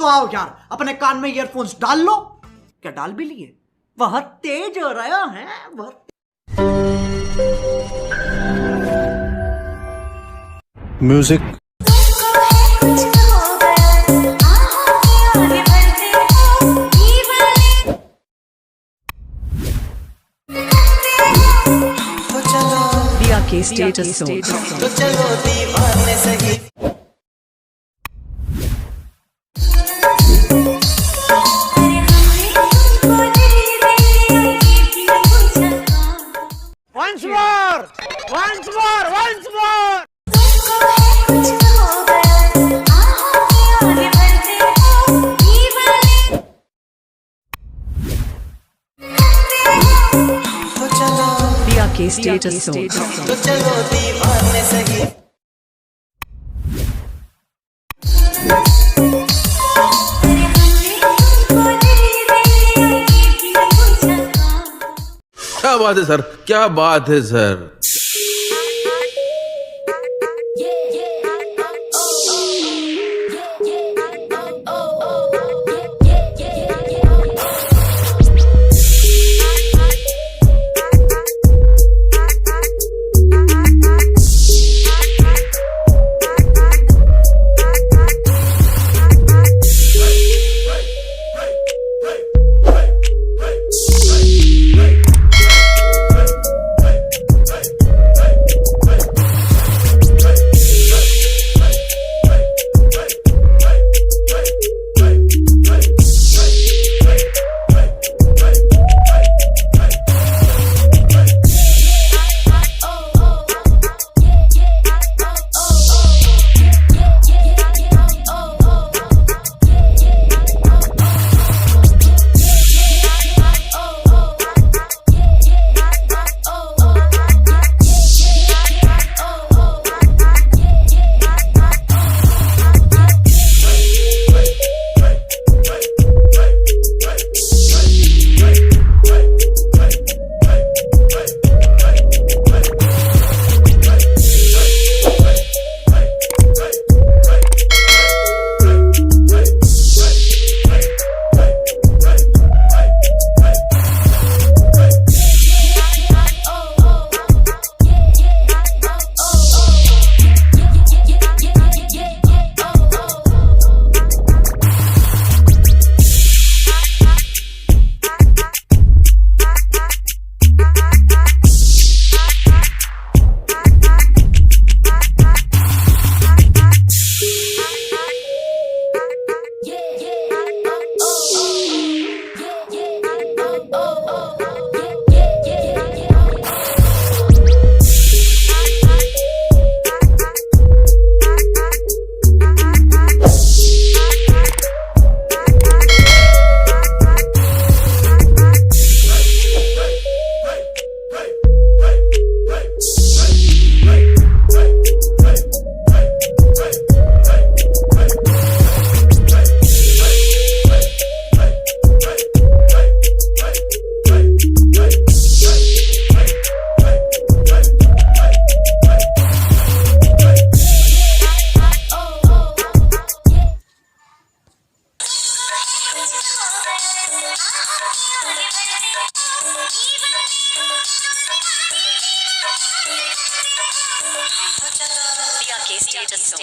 तो आओ यार अपने कान में ईयरफोन्स डाल लो। क्या डाल भी लिए? बहुत तेज हो रहा है बहुत। म्यूजिक के स्टेटस तो चलो दीवाने सही Once more! Once more! Once more! के स्टेटस तो चलो दीवाने सही क्या बात है सर, क्या बात है सर। के स्टेटस तो